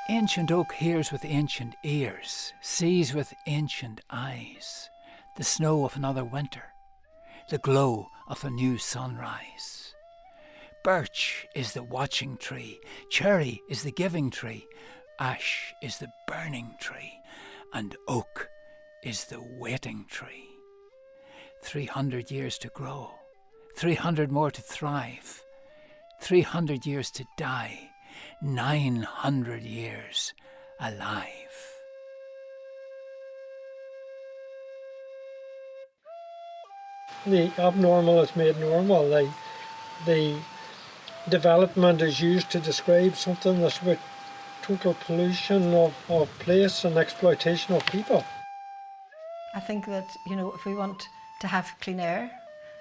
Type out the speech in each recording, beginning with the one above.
Ancient oak hears with ancient ears, sees with ancient eyes, the snow of another winter, the glow of a new sunrise. Birch is the watching tree, cherry is the giving tree, ash is the burning tree, and oak is the waiting tree. 300 years to grow, 300 more to thrive, 300 years to die, 900 years alive. The abnormal is made normal. The development is used to describe something that's about total pollution of place and exploitation of people. I think that, if we want to have clean air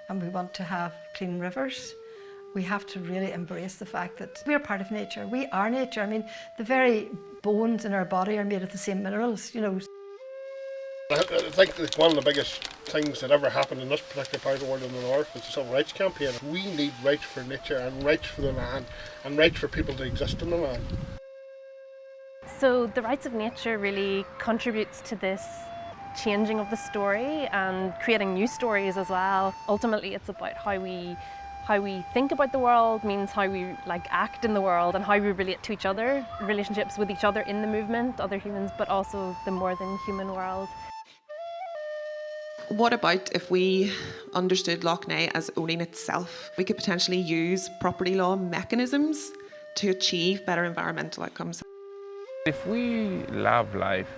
and we want to have clean rivers, we have to really embrace the fact that we're part of nature. We are nature. I mean, the very bones in our body are made of the same minerals, I think that one of the biggest things that ever happened in this particular part of the world in the north was the civil rights campaign. We need rights for nature and rights for the land and rights for people to exist in the land. So the rights of nature really contributes to this changing of the story and creating new stories as well. Ultimately, it's about how we think about the world, means how we act in the world and how we relate to each other, relationships with each other in the movement, other humans, but also the more than human world. What about if we understood Lough Neagh as owning itself? We could potentially use property law mechanisms to achieve better environmental outcomes. If we love life,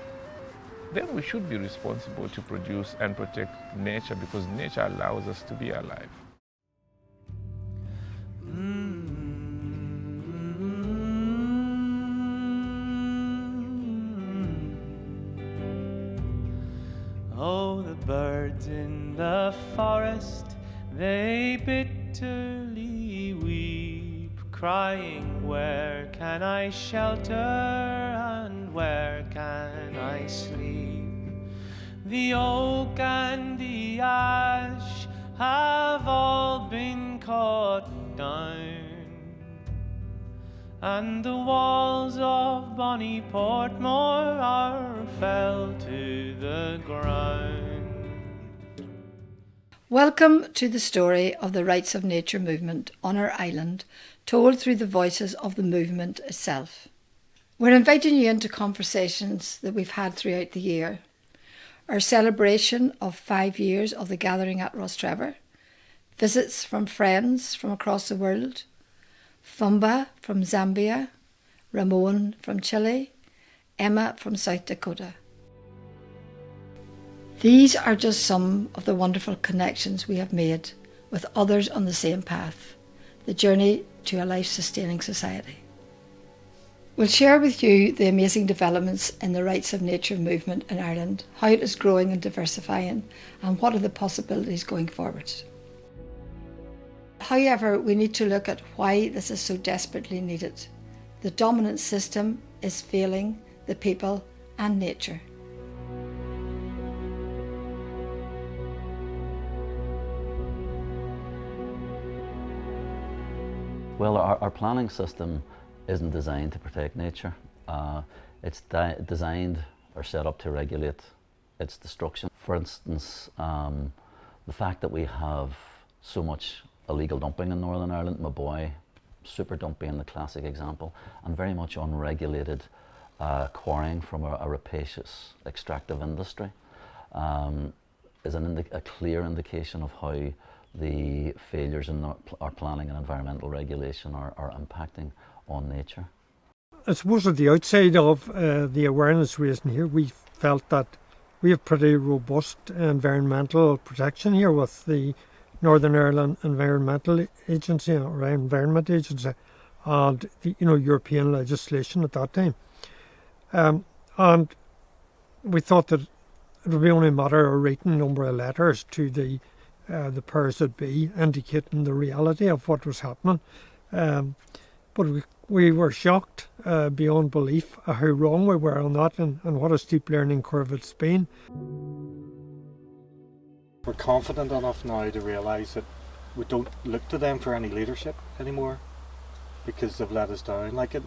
then we should be responsible to produce and protect nature, because nature allows us to be alive. Oh, the birds in the forest, they bitterly weep, crying, where can I shelter and where can I sleep? The oak and the ash have all been cut down, and the walls of bonny Portmore are fell to the ground. Welcome to the story of the Rights of Nature movement on our island, told through the voices of the movement itself. We're inviting you into conversations that we've had throughout the year. Our celebration of 5 years of the gathering at Rostrevor, visits from friends from across the world, Fumba from Zambia, Ramon from Chile, Emma from South Dakota. These are just some of the wonderful connections we have made with others on the same path, the journey to a life-sustaining society. We'll share with you the amazing developments in the Rights of Nature movement in Ireland, how it is growing and diversifying, and what are the possibilities going forward. However, we need to look at why this is so desperately needed. The dominant system is failing the people and nature. Well, our planning system isn't designed to protect nature. It's designed or set up to regulate its destruction. For instance, the fact that we have so much illegal dumping in Northern Ireland, Maboy, super dump being the classic example, and very much unregulated quarrying from a rapacious extractive industry is a clear indication of how the failures in our planning and environmental regulation are impacting on nature. I suppose at the outside of the awareness raising here, we felt that we have pretty robust environmental protection here with the Northern Ireland Environmental Agency or Environment Agency and the European legislation at that time. And we thought that it would be only a matter of writing a number of letters to the powers that be, indicating the reality of what was happening. But we were shocked beyond belief at how wrong we were on that and what a steep learning curve it's been. We're confident enough now to realise that we don't look to them for any leadership anymore because they've let us down. Like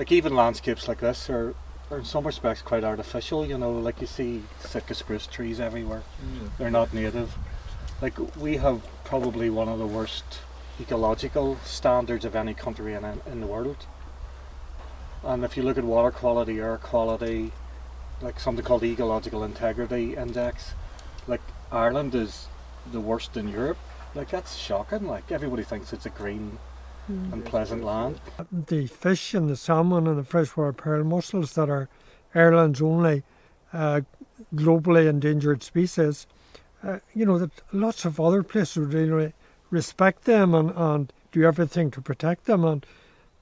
like even landscapes like this are in some respects quite artificial, you know, like you see Sitka spruce trees everywhere. They're not native. Like we have probably one of the worst ecological standards of any country in the world. And if you look at water quality, air quality, like something called the Ecological Integrity Index, like Ireland is the worst in Europe. Like that's shocking. Like everybody thinks it's a green and pleasant land. The fish and the salmon and the freshwater pearl mussels that are Ireland's only globally endangered species, you know, that lots of other places would really respect them and do everything to protect them. And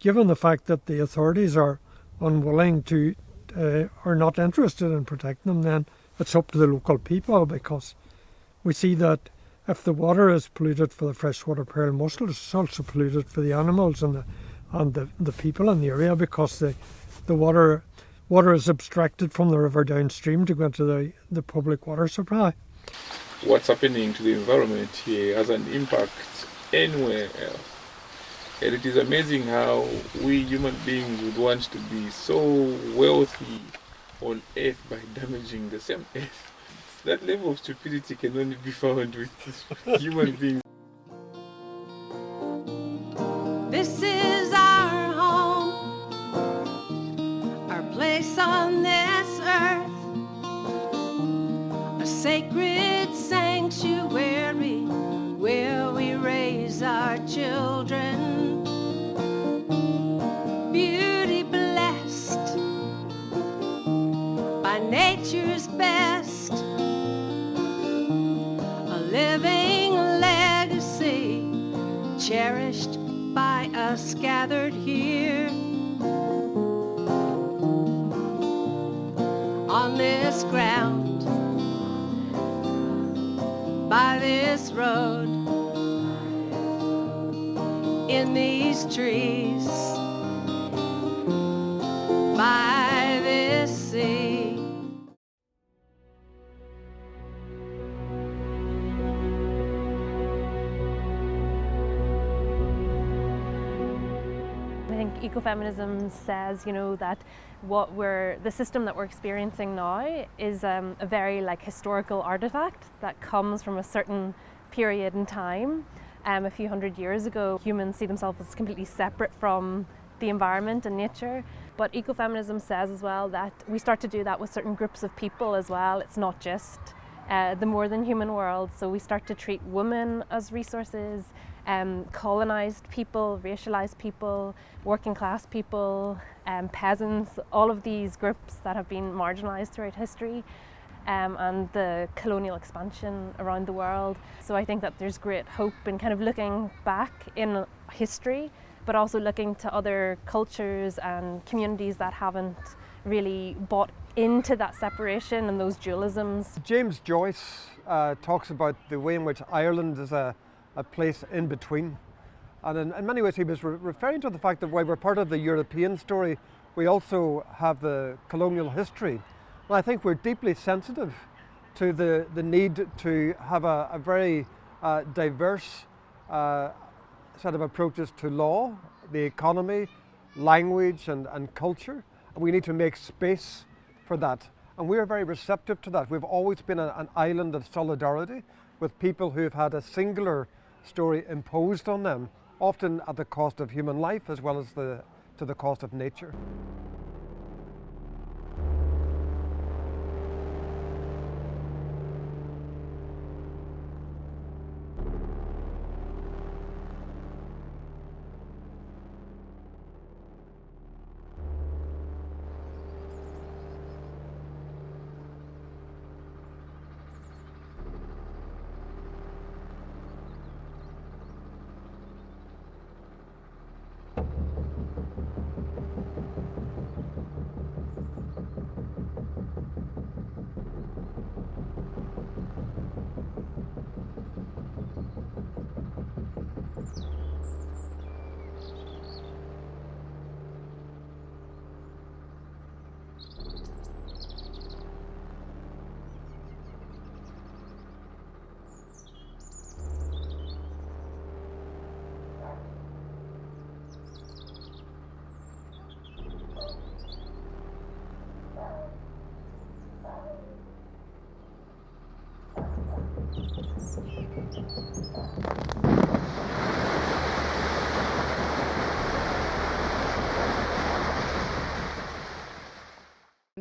given the fact that the authorities are unwilling to, are not interested in protecting them, then it's up to the local people, because we see that if the water is polluted for the freshwater pearl mussels, it's also polluted for the animals and the people in the area, because the water is abstracted from the river downstream to go into the public water supply. What's happening to the environment here has an impact anywhere else. And it is amazing how we human beings would want to be so wealthy on Earth by damaging the same Earth. That level of stupidity can only be found with human beings. This is our home, our place on this earth, a sacred sanctuary where we raise our children. Beauty blessed by nature's best, a living legacy cherished by us gathered here on this ground, by this road, in these trees, by this sea. I think ecofeminism says, you know, that the system that we're experiencing now is a very historical artifact that comes from a certain period in time. A few hundred years ago, humans see themselves as completely separate from the environment and nature. But ecofeminism says as well that we start to do that with certain groups of people as well. It's not just the more than human world. So we start to treat women as resources, colonized people, racialized people, working class people, peasants, all of these groups that have been marginalized throughout history, and the colonial expansion around the world. So I think that there's great hope in kind of looking back in history, but also looking to other cultures and communities that haven't really bought into that separation and those dualisms. James Joyce talks about the way in which Ireland is a place in between. And in many ways he was referring to the fact that while we're part of the European story, we also have the colonial history. And I think we're deeply sensitive to the need to have a very diverse set of approaches to law, the economy, language and culture. And we need to make space for that. And we are very receptive to that. We've always been an island of solidarity with people who've had a singular story imposed on them, often at the cost of human life as well as to the cost of nature.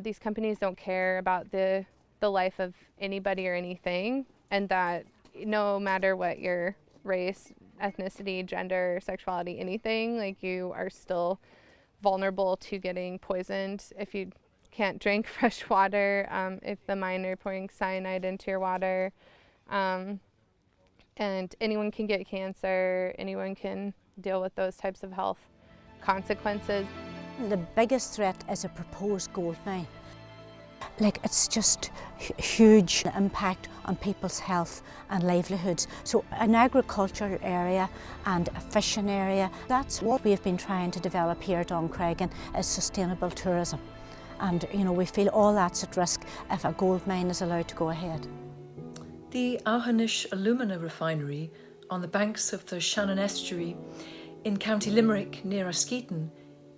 these companies don't care about the life of anybody or anything, and that no matter what your race, ethnicity, gender, sexuality, anything, like, you are still vulnerable to getting poisoned if you can't drink fresh water, if the mine are pouring cyanide into your water. And anyone can get cancer, anyone can deal with those types of health consequences. The biggest threat is a proposed gold mine. Like, it's just huge impact on people's health and livelihoods. So an agricultural area and a fishing area, that's what we've been trying to develop here at Doncraigan, is sustainable tourism. And we feel all that's at risk if a gold mine is allowed to go ahead. The Aughanish alumina refinery on the banks of the Shannon estuary in County Limerick near Askeaton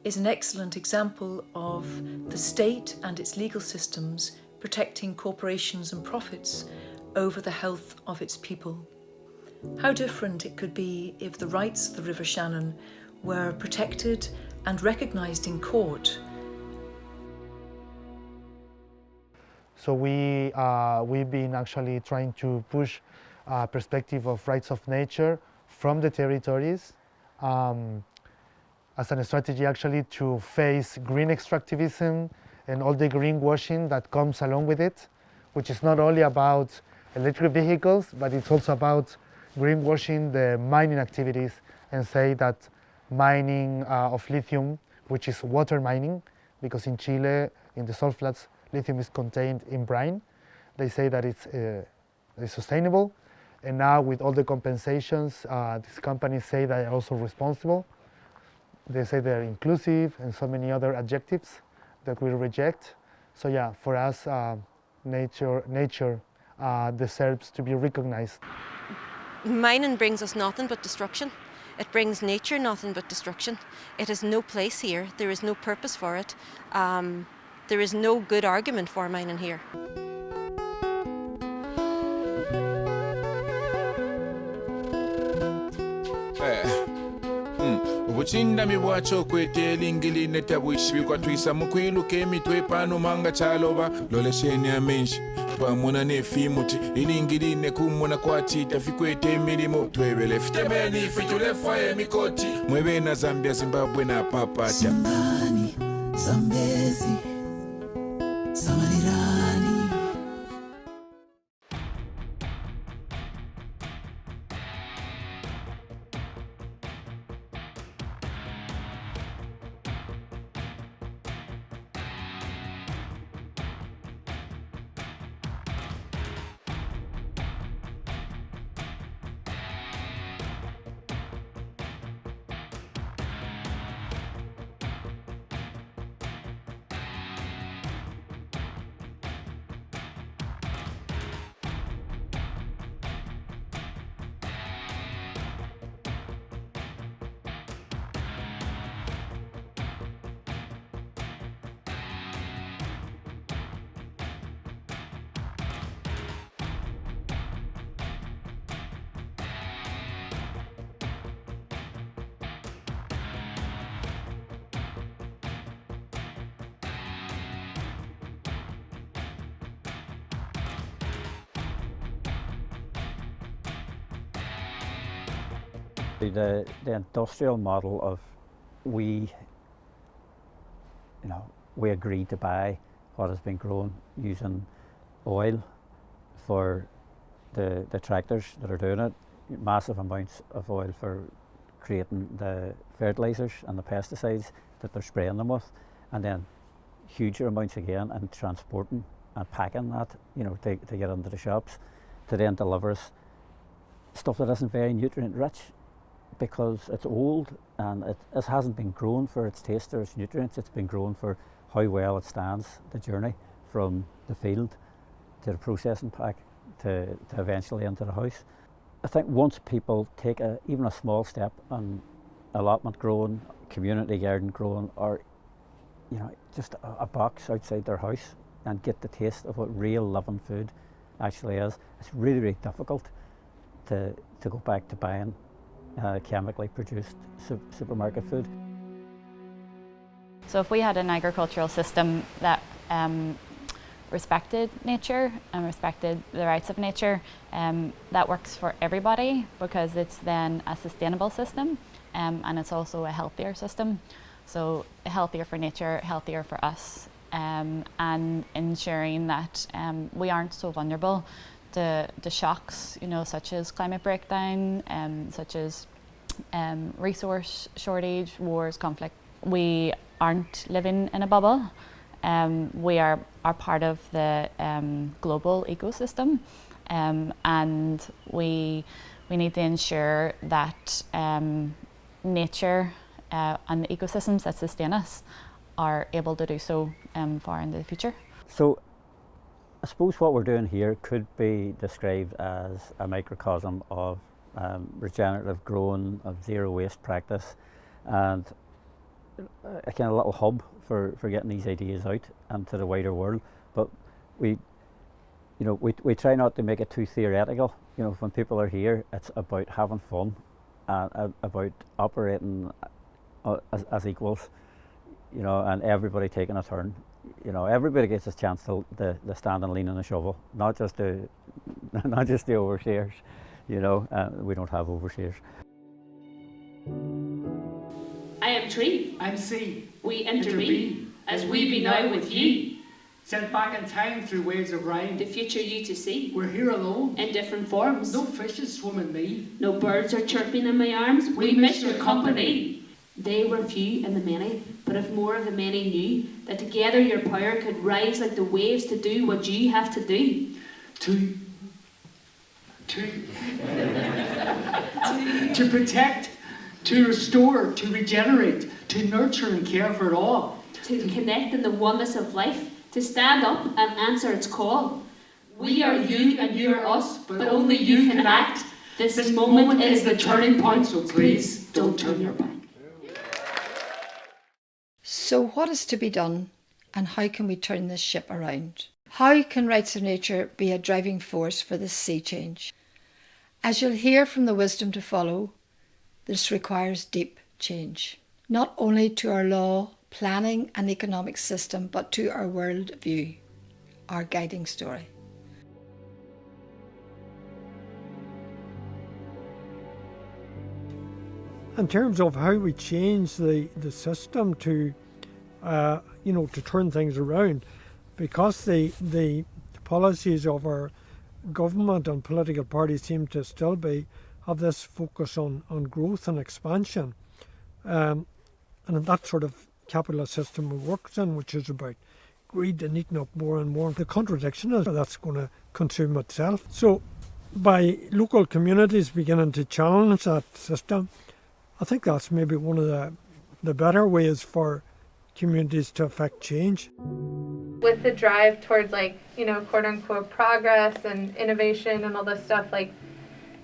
is an excellent example of the state and its legal systems protecting corporations and profits over the health of its people. How different it could be if the rights of the River Shannon were protected and recognised in court. So we've been actually trying to push a perspective of rights of nature from the territories as a strategy actually to face green extractivism and all the greenwashing that comes along with it, which is not only about electric vehicles, but it's also about greenwashing the mining activities and say that mining of lithium, which is water mining, because in Chile, in the salt flats, lithium is contained in brine. They say that it's sustainable, and now with all the compensations, these companies say they are also responsible. They say they're inclusive and so many other adjectives that we reject. So yeah, for us, nature deserves to be recognized. Mining brings us nothing but destruction. It brings nature nothing but destruction. It has no place here. There is no purpose for it. There is no good argument for mining here. Buchinda mi bwacho kwete lingili netabwishi kwa twisa mukwilu kemi twepano manga chaloba lole sheni amenshi pamona ne fimuti ilingili ne kumona kwati tafikwete milimo twebele fitemeni fitule faye mikoti mwebe na Zambia Zimbabwe na papata Sangani Zambezi Samalirani. The industrial model of we agreed to buy what has been grown using oil for the tractors that are doing it, massive amounts of oil for creating the fertilizers and the pesticides that they're spraying them with, and then huger amounts again and transporting and packing that, to get into the shops, to then deliver us stuff that isn't very nutrient rich, because it's old and it hasn't been grown for its taste or its nutrients. It's been grown for how well it stands the journey from the field to the processing pack to eventually into the house. I think once people take even a small step on allotment growing, community garden growing, or just a box outside their house, and get the taste of what real living food actually is, it's really, really difficult to go back to buying chemically produced supermarket food. So if we had an agricultural system that respected nature and respected the rights of nature, that works for everybody because it's then a sustainable system, and it's also a healthier system. So healthier for nature, healthier for us, and ensuring that we aren't so vulnerable to shocks, such as climate breakdown, such as resource shortage, wars, conflict. We aren't living in a bubble. We are part of the global ecosystem, and we need to ensure that nature and the ecosystems that sustain us are able to do so far into the future. So I suppose what we're doing here could be described as a microcosm of regenerative growing, of zero waste practice, and a kind of little hub for getting these ideas out into the wider world. But we try not to make it too theoretical. When people are here, it's about having fun and about operating as equals, and everybody taking a turn. Everybody gets a chance to stand and lean on a shovel, not just the overseers. We don't have overseers. I am tree. I'm sea. We intervene, as we be now with ye. Sent back in time through waves of rhyme. The future you to see. We're here alone. In different forms. No fishes swim in me. No birds are chirping in my arms. We miss your company. They were few and the many, but if more of the many knew that together your power could rise like the waves to do what you have to do. To protect, to restore, to regenerate, to nurture and care for it all. To connect in the oneness of life, to stand up and answer its call. We are you and you are us, but only you can act. This moment is the turning point, so please don't turn your back. So what is to be done, and how can we turn this ship around? How can rights of nature be a driving force for this sea change? As you'll hear from the wisdom to follow, this requires deep change, not only to our law, planning and economic system, but to our world view, our guiding story. In terms of how we change the system to turn things around, because the policies of our government and political parties seem to still have this focus on growth and expansion, and that sort of capitalist system it works in, which is about greed and eating up more and more. The contradiction is that's going to consume itself. So by local communities beginning to challenge that system, I think that's maybe one of the better ways for communities to affect change. With the drive towards quote unquote progress and innovation and all this stuff, when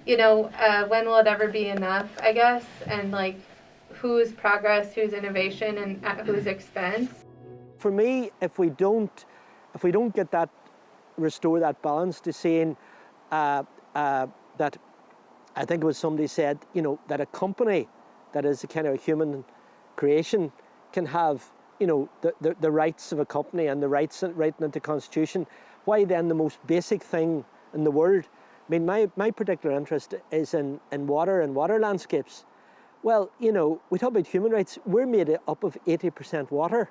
will it ever be enough, I guess, and whose progress, whose innovation, and at whose expense? For me, if we don't get restore that balance to saying that, I think it was somebody said, that a company that is a kind of human creation can have, the rights of a company and the rights written into the Constitution. Why then the most basic thing in the world? I mean, my particular interest is in water and water landscapes. Well, we talk about human rights. We're made up of 80% water.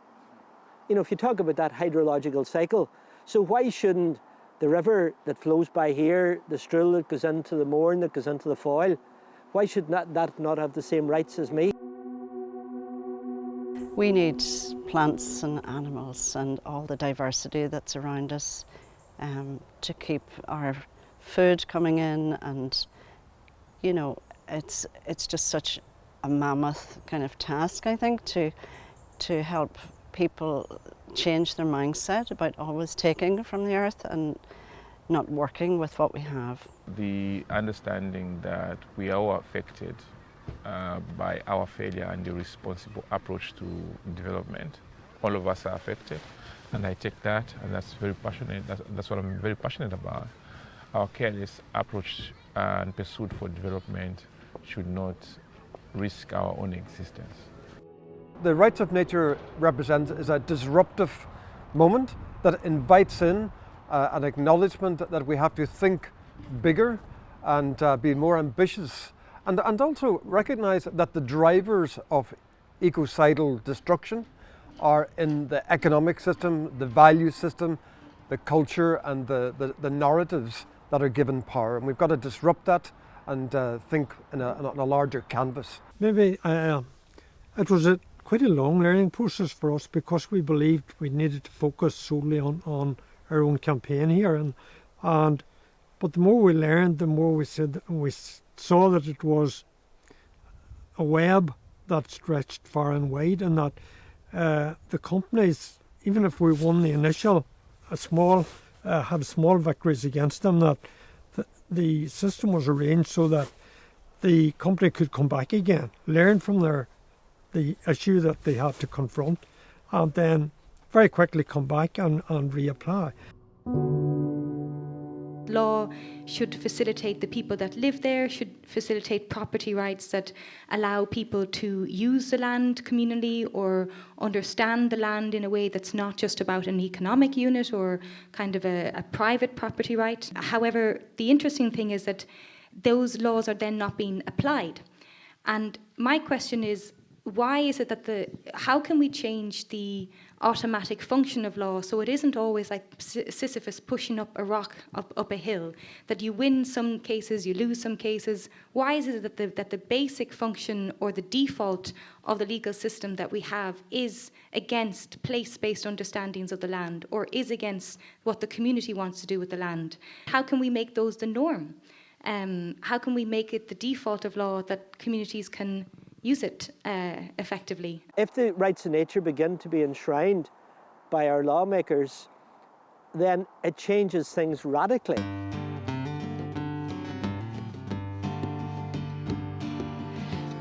If you talk about that hydrological cycle, so why shouldn't the river that flows by here, the Strill that goes into the Mourne, that goes into the Foyle, why should that not have the same rights as me? We need plants and animals and all the diversity that's around us to keep our food coming in, and it's just such a mammoth kind of task, I think, to help people change their mindset about always taking from the earth and not working with what we have. The understanding that we are all affected by our failure and the responsible approach to development. All of us are affected, and I take that, and that's very passionate. That's what I'm very passionate about. Our careless approach and pursuit for development should not risk our own existence. The rights of nature represents is a disruptive moment that invites in an acknowledgement that we have to think bigger and be more ambitious, and also recognise that the drivers of ecocidal destruction are in the economic system, the value system, the culture and the narratives that are given power. And we've got to disrupt that and think in a larger canvas. Maybe it was quite a long learning process for us, because we believed we needed to focus solely on our own campaign here. But the more we learned, the more we saw that it was a web that stretched far and wide, and that the companies, even if we won the initial, had small victories against them, that the system was arranged so that the company could come back again, learn from the issue that they had to confront, and then very quickly come back and reapply. Law should facilitate the people that live there, should facilitate property rights that allow people to use the land communally or understand the land in a way that's not just about an economic unit or kind of a private property right. However, the interesting thing is that those laws are then not being applied. And my question is, why is it that how can we change the automatic function of law so it isn't always like Sisyphus pushing up a rock up a hill, that you win some cases, you lose some cases? Why is it that the basic function or the default of the legal system that we have is against place-based understandings of the land, or is against what the community wants to do with the land? How can we make those the norm? How can we make it the default of law that communities can use it effectively? If the rights of nature begin to be enshrined by our lawmakers, then it changes things radically.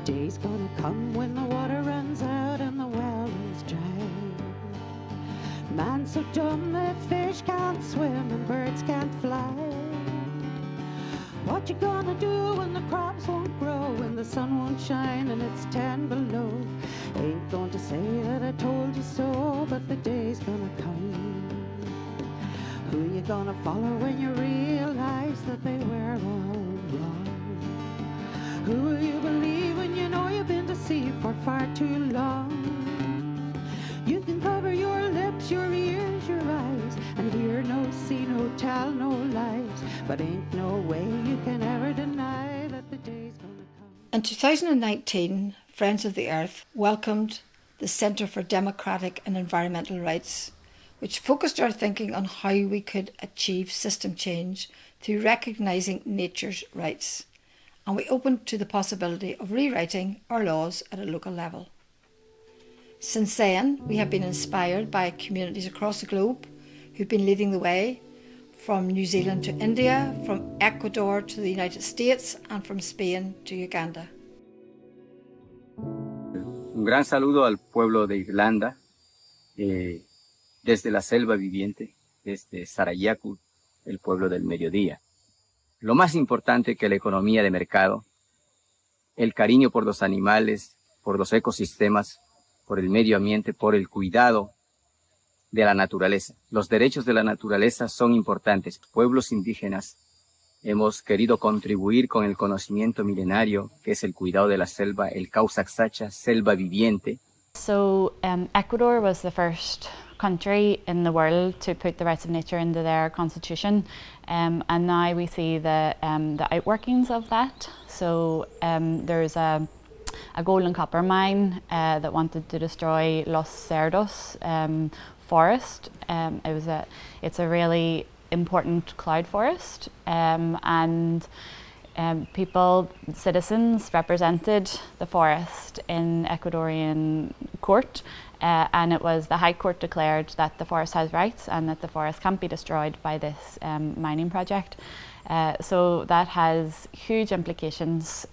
Day's gonna come when the water runs out and the well is dry. Man's so dumb that fish can't swim and birds can't fly. What you gonna do when the crops won't grow, when the sun won't shine and it's 10 below? Ain't going to say that I told you so, but the day's gonna come. Who you gonna follow when you realize that they were all wrong? Who will you believe when you know you've been deceived for far too long? You can cover your lips, your ears, your eyes, and hear no, see no, tell no lies, but ain't no way you can ever deny that the day's gonna come. In 2019, Friends of the Earth welcomed the Centre for Democratic and Environmental Rights, which focused our thinking on how we could achieve system change through recognising nature's rights. And we opened to the possibility of rewriting our laws at a local level. Since then, we have been inspired by communities across the globe who've been leading the way, from New Zealand to India, from Ecuador to the United States, and from Spain to Uganda. Un gran saludo al pueblo de Irlanda, desde la selva viviente, desde Sarayaku, el pueblo del mediodía. Lo más importante que la economía de mercado, el cariño por los animales, por los ecosistemas, por el medio ambiente, por el cuidado de la naturaleza. Los derechos de la naturaleza son importantes. Pueblos indígenas hemos querido contribuir con el conocimiento milenario, que es el cuidado de la selva, el Causaxacha, selva viviente. So Ecuador was the first country in the world to put the rights of nature into their constitution, and now we see the outworkings of that. So there's a gold and copper mine that wanted to destroy Los Cerdos forest. It's a really important cloud forest, and people, citizens represented the forest in Ecuadorian court, and it was the High Court declared that the forest has rights and that the forest can't be destroyed by this mining project. So that has huge implications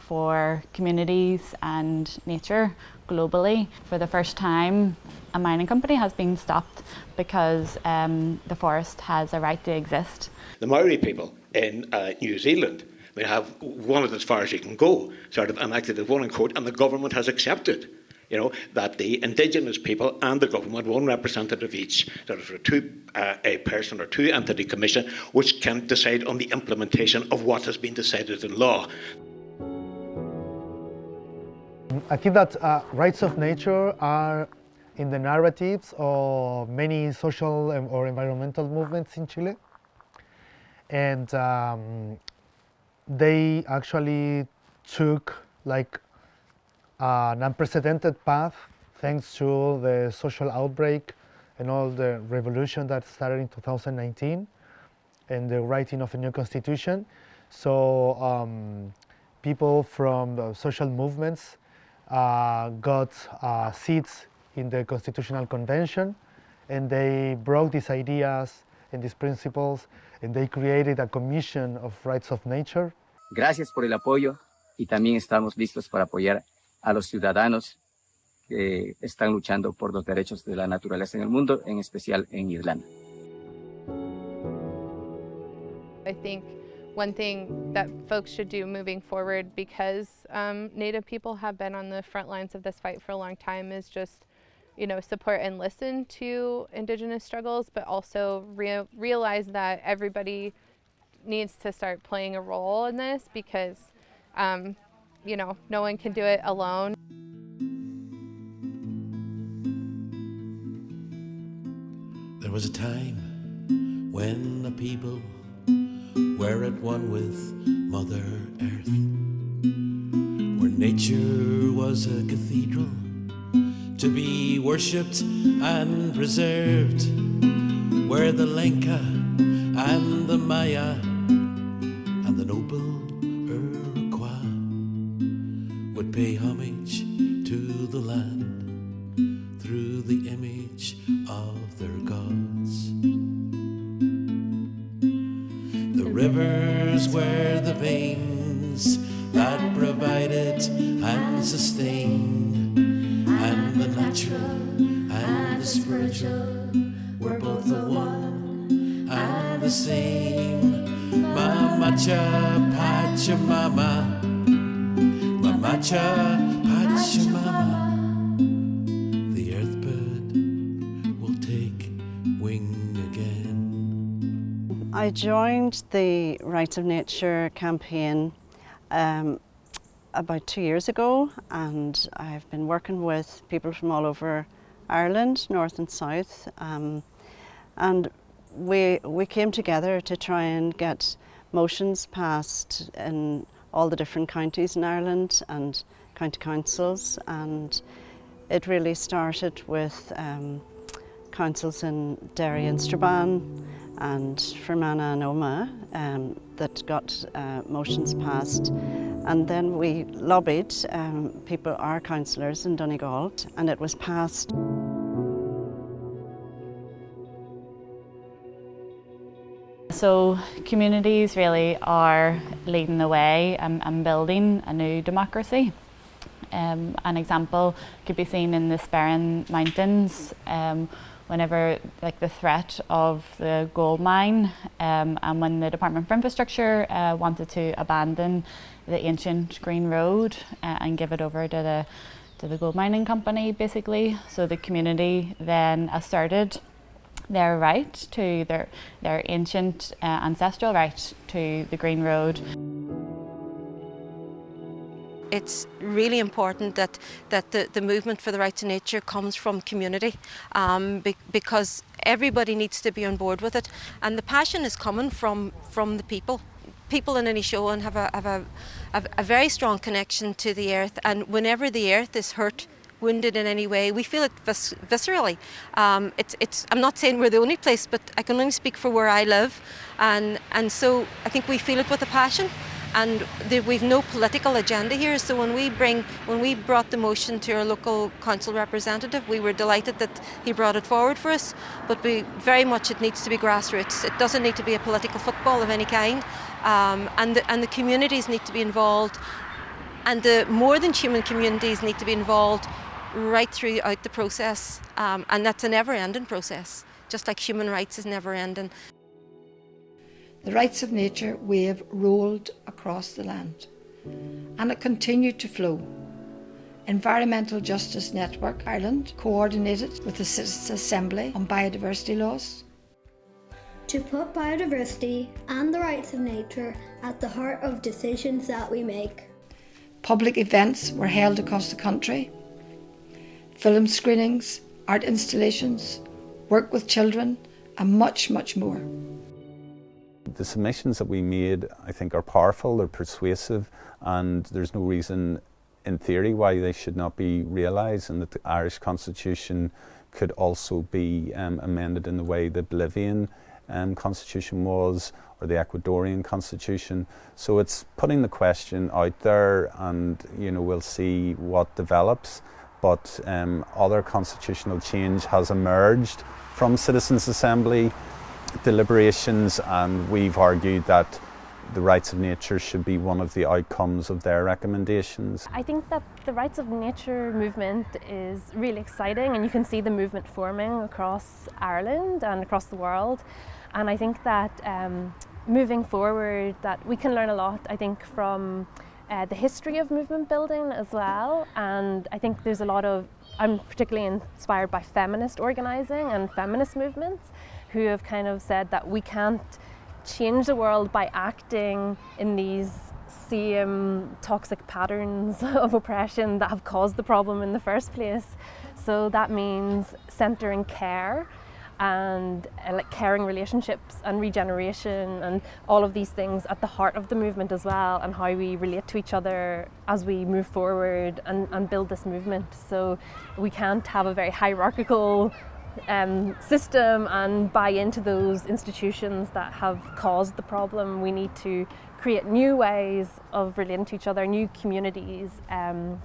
for communities and nature globally. For the first time, a mining company has been stopped because the forest has a right to exist. The Maori people in New Zealand, they have wanted as far as you can go, sort of enacted as one in court, and the government has accepted You know, that the Indigenous people and the government, one representative each, sort of a person or two entity commission, which can decide on the implementation of what has been decided in law. I think that rights of nature are in the narratives of many social or environmental movements in Chile. And they actually took like an unprecedented path thanks to the social outbreak and all the revolution that started in 2019 and the writing of a new constitution. So people from the social movements got seats in the Constitutional Convention, and they brought these ideas and these principles, and they created a commission of rights of nature. Gracias por el apoyo y también estamos listos para apoyar a los ciudadanos que están luchando por los derechos de la naturaleza en el mundo, en especial en Irlanda. I think one thing that folks should do moving forward, because Native people have been on the front lines of this fight for a long time, is just, you know, support and listen to Indigenous struggles, but also realize that everybody needs to start playing a role in this, because, you know, no one can do it alone. There was a time when the people were at one with Mother Earth, where nature was a cathedral to be worshipped and preserved, where the Lenca and the Maya and the noble Iroquois would pay homage to the land through the image of their gods. The rivers were the veins that provided and sustained, and the natural and the spiritual were both the one and the same. Mamacha Pachamama, Mamacha Pachamama, the earthbird will take wing again. I joined the Rights of Nature campaign about 2 years ago, and I've been working with people from all over Ireland, north and south, and we came together to try and get motions passed in all the different counties in Ireland and county councils, and it really started with councils in Derry and Strabane and Fermanagh and Omagh that got motions passed, and then we lobbied people, our councillors in Donegal, and it was passed. So communities really are leading the way and building a new democracy. An example could be seen in the Sperrin Mountains, whenever like the threat of the gold mine, and when the Department for Infrastructure wanted to abandon the ancient Green Road and give it over to the gold mining company, basically. So the community then asserted their right to their ancient ancestral right to the Green Road. It's really important that the movement for the rights of nature comes from community, because everybody needs to be on board with it, and the passion is coming from the people. People in Inishowen have a very strong connection to the earth, and whenever the earth is hurt, wounded in any way, we feel it viscerally. I'm not saying we're the only place, but I can only speak for where I live, and so I think we feel it with a passion. And we've no political agenda here, so when we brought the motion to our local council representative, we were delighted that he brought it forward for us, but very much it needs to be grassroots. It doesn't need to be a political football of any kind, and the communities need to be involved, and the more than human communities need to be involved right throughout the process, and that's a never-ending process, just like human rights is never-ending. The rights of nature wave rolled across the land, and it continued to flow. Environmental Justice Network Ireland coordinated with the Citizens' Assembly on biodiversity laws. To put biodiversity and the rights of nature at the heart of decisions that we make. Public events were held across the country. Film screenings, art installations, work with children, and much, much more. The submissions that we made, I think, are powerful, they're persuasive, and there's no reason in theory why they should not be realised, and that the Irish Constitution could also be amended in the way the Bolivian Constitution was, or the Ecuadorian Constitution. So it's putting the question out there, and we'll see what develops. But other constitutional change has emerged from Citizens' Assembly deliberations, and we've argued that the rights of nature should be one of the outcomes of their recommendations. I think that the rights of nature movement is really exciting, and you can see the movement forming across Ireland and across the world. And I think that moving forward, that we can learn a lot, I think, from the history of movement building as well. And I think there's a lot of, I'm particularly inspired by feminist organising and feminist movements who have kind of said that we can't change the world by acting in these same toxic patterns of oppression that have caused the problem in the first place. So that means centering care and like caring relationships and regeneration and all of these things at the heart of the movement as well, and how we relate to each other as we move forward and build this movement. So we can't have a very hierarchical system and buy into those institutions that have caused the problem. We need to create new ways of relating to each other, new communities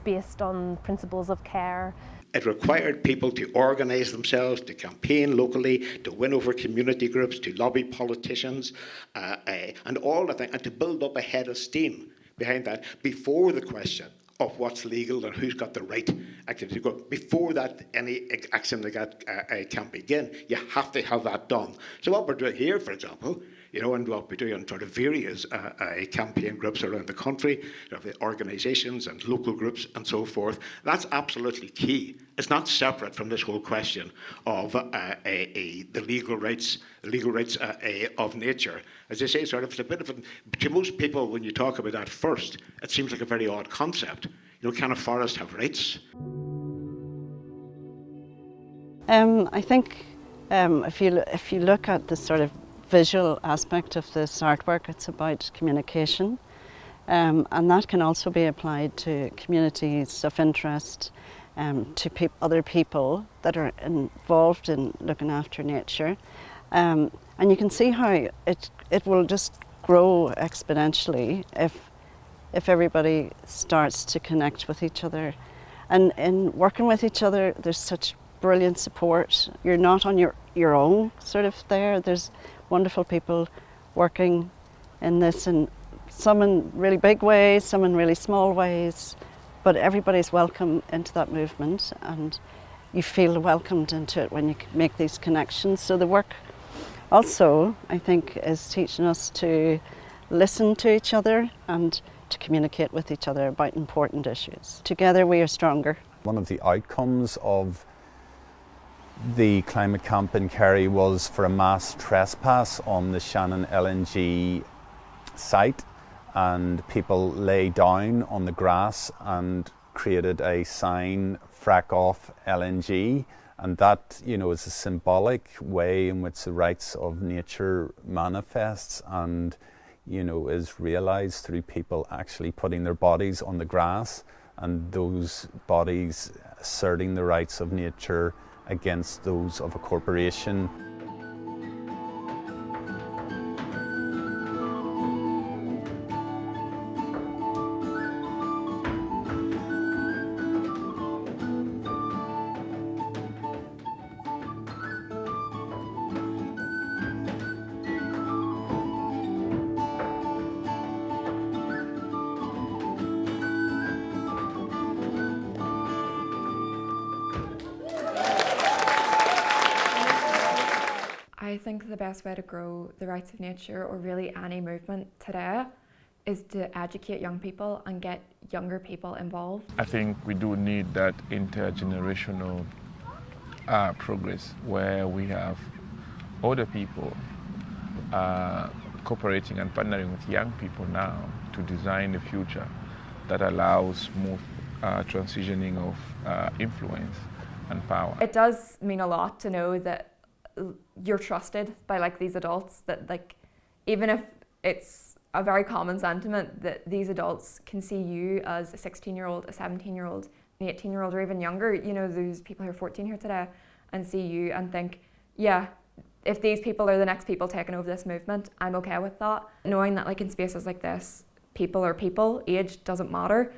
based on principles of care. It required people to organise themselves, to campaign locally, to win over community groups, to lobby politicians, and all the things, and to build up a head of steam behind that before the question of what's legal and who's got the right actually to go. Before that, any action like that can begin. You have to have that done. So what we're doing here, for example, and what we do in sort of various campaign groups around the country, organisations and local groups and so forth, that's absolutely key. It's not separate from this whole question of the legal rights of nature. As I say, sort of, it's a bit of to most people, when you talk about that first, it seems like a very odd concept. Can a forest have rights? I think if you look at the sort of visual aspect of this artwork, it's about communication, and that can also be applied to communities of interest, to other people that are involved in looking after nature, and you can see how it will just grow exponentially if everybody starts to connect with each other, and in working with each other, there's such brilliant support. You're not on your own sort of there. There's wonderful people working in this, and some in really big ways, some in really small ways, but everybody's welcome into that movement, and you feel welcomed into it when you make these connections. So the work also, I think, is teaching us to listen to each other and to communicate with each other about important issues. Together we are stronger. One of the outcomes of the climate camp in Kerry was for a mass trespass on the Shannon LNG site, and people lay down on the grass and created a sign, "Frack off LNG," and that is a symbolic way in which the rights of nature manifests and is realised through people actually putting their bodies on the grass, and those bodies asserting the rights of nature against those of a corporation. I think the best way to grow the rights of nature, or really any movement today, is to educate young people and get younger people involved. I think we do need that intergenerational progress where we have older people cooperating and partnering with young people now to design a future that allows smooth transitioning of influence and power. It does mean a lot to know that you're trusted by like these adults, that like even if it's a very common sentiment, that these adults can see you as a 16-year-old, a 17-year-old, an 18-year-old, or even younger. You know, there's people who are 14 here today and see you and think, yeah, if these people are the next people taking over this movement, I'm okay with that. Knowing that like in spaces like this, people are people, age doesn't matter,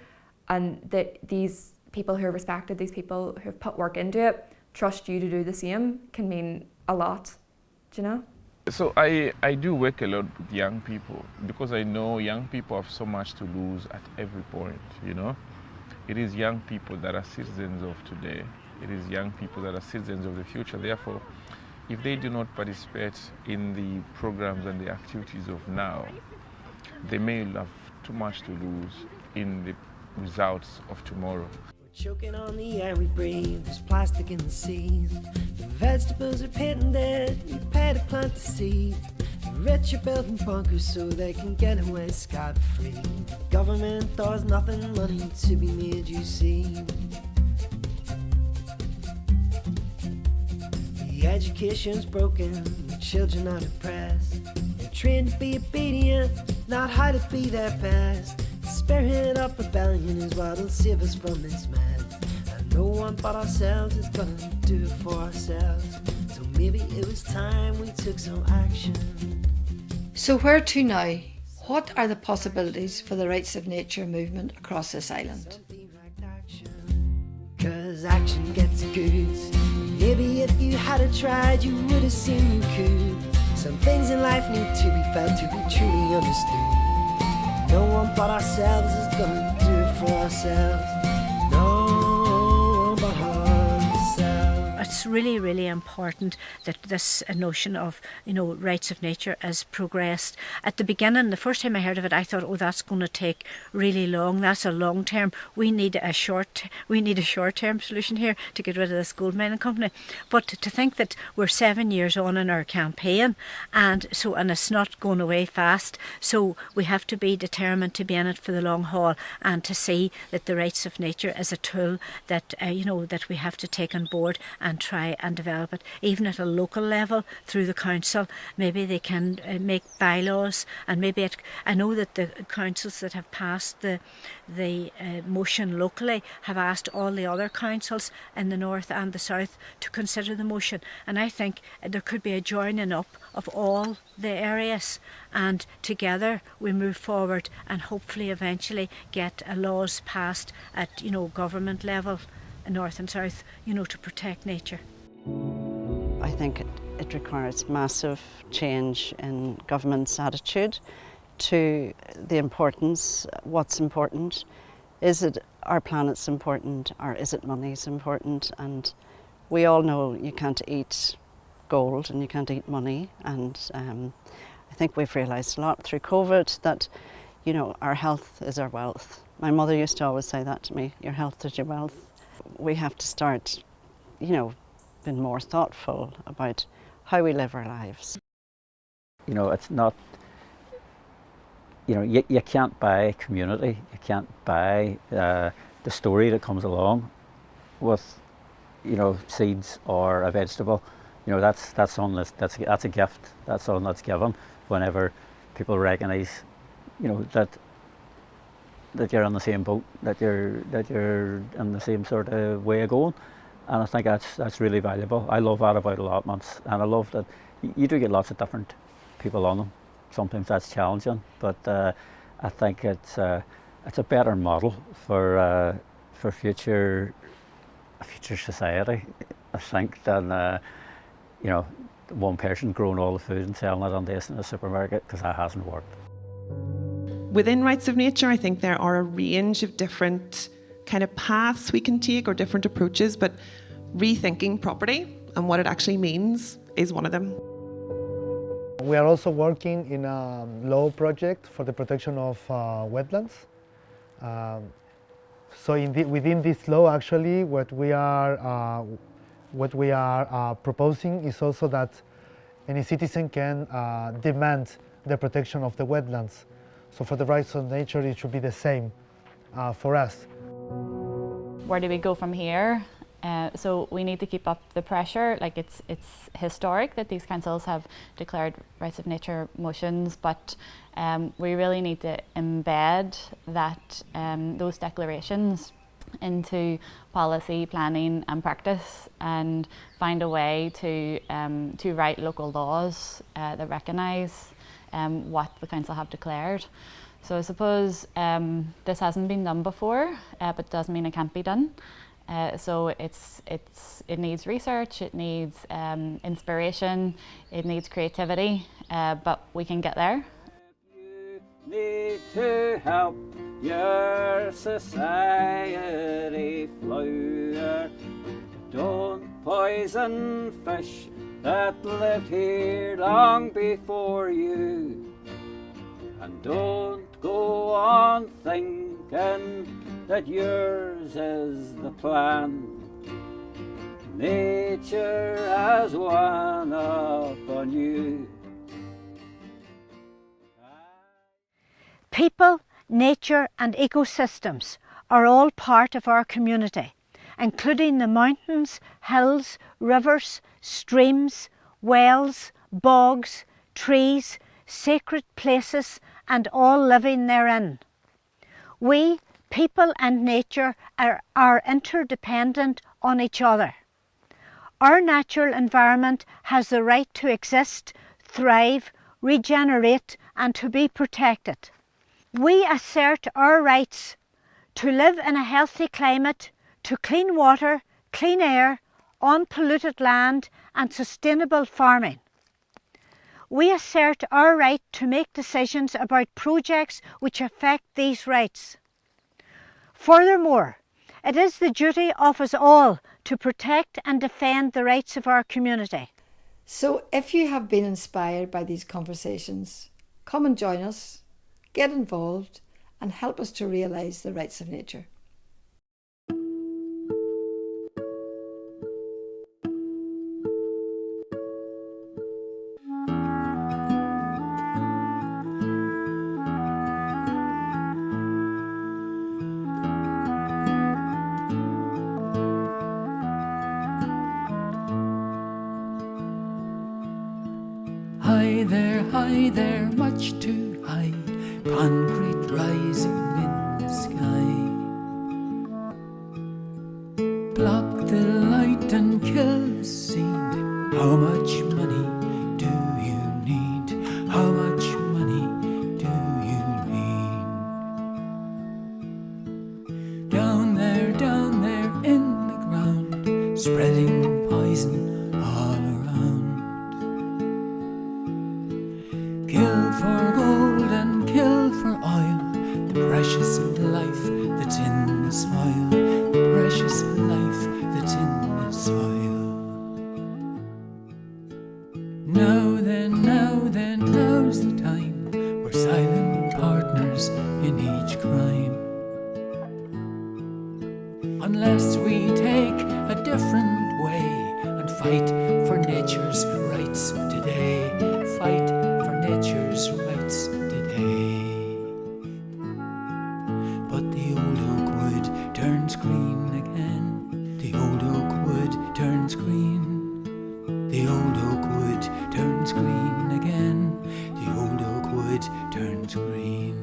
and that these people who are respected, these people who have put work into it, trust you to do the same can mean a lot, do you know? So I do work a lot with young people because I know young people have so much to lose at every point, you know? It is young people that are citizens of today. It is young people that are citizens of the future. Therefore, if they do not participate in the programs and the activities of now, they may have too much to lose in the results of tomorrow. Choking on the air we breathe, there's plastic in the seas. The vegetables are pitting dead, you pay to plant the seed. The rich are building bunkers so they can get away scot-free. The government does nothing, money to be made, you see. The education's broken, the children are depressed. They're trained to be obedient, not how to be their best. Spirit of rebellion is what'll save us from this mess. And no one but ourselves is gonna do it for ourselves. So maybe it was time we took some action. So where to now? What are the possibilities for the rights of nature movement across this island? 'Cause action gets good. Maybe if you had tried, you would have seen you could. Some things in life need to be felt to be truly understood. No one but ourselves is gonna do it for ourselves. No one but ourselves. It's really, really important that this notion of, rights of nature has progressed. At the beginning, the first time I heard of it, I thought, oh, that's going to take really long. That's a long term. We need a short-term solution here to get rid of this gold mining company. But to think that we're 7 years on in our campaign, and it's not going away fast. So we have to be determined to be in it for the long haul and to see that the rights of nature is a tool that that we have to take on board and try and develop it, even at a local level through the council. Maybe they can make bylaws, and maybe I know that the councils that have passed the motion locally have asked all the other councils in the north and the south to consider the motion, and I think there could be a joining up of all the areas, and together we move forward and hopefully eventually get laws passed at government level, north and south, to protect nature. I think it requires massive change in government's attitude to the importance. What's important? Is it our planet's important, or is it money's important? And we all know you can't eat gold and you can't eat money, and I think we've realised a lot through COVID that our health is our wealth. My mother used to always say that to me, your health is your wealth. We have to start being more thoughtful about how we live our lives. It's not, you can't buy community, you can't buy the story that comes along with, seeds or a vegetable. That's a gift. That's something that's given whenever people recognise, that you're on the same boat, that you're in the same sort of way of going, and I think that's really valuable. I love that about allotments, and I love that you do get lots of different people on them. Sometimes that's challenging, but I think it's a better model for future society, I think, than one person growing all the food and selling it on this in a supermarket, because that hasn't worked. Within Rights of Nature, I think there are a range of different kind of paths we can take, or different approaches, but rethinking property and what it actually means is one of them. We are also working in a law project for the protection of wetlands. So within this law, actually, what we are proposing is also that any citizen can demand the protection of the wetlands. So for the rights of nature, it should be the same for us. Where do we go from here? So we need to keep up the pressure. Like it's historic that these councils have declared rights of nature motions, but we really need to embed that those declarations into policy, planning and practice, and find a way to write local laws that recognise what the council have declared. So I suppose this hasn't been done before, but doesn't mean it can't be done. So it needs research, it needs inspiration, it needs creativity, but we can get there. Need to help your society flower. Don't poison fish that lived here long before you. And don't go on thinking that yours is the plan. Nature has one up on you. People, nature and ecosystems are all part of our community, including the mountains, hills, rivers, streams, wells, bogs, trees, sacred places and all living therein. We, people and nature, are interdependent on each other. Our natural environment has the right to exist, thrive, regenerate and to be protected. We assert our rights to live in a healthy climate, to clean water, clean air, unpolluted land and sustainable farming. We assert our right to make decisions about projects which affect these rights. Furthermore, it is the duty of us all to protect and defend the rights of our community. So if you have been inspired by these conversations, come and join us, get involved and help us to realise the rights of nature. Hi there, much too high, concrete rising in the sky. Block the light and kill the scene. How much money do you need? How much money do you need? Down there in the ground, spreading poison all around. Kill for gold and kill for oil, the precious life that's in the soil, the precious life that's in the soil. Now then, now's the time, we're silent partners in each crime. Unless we take a different way and fight for nature's rights today, fight for nature's rights today. But the old oak wood turns green again. The old oak wood turns green. The old oak wood turns green again. The old oak wood turns green.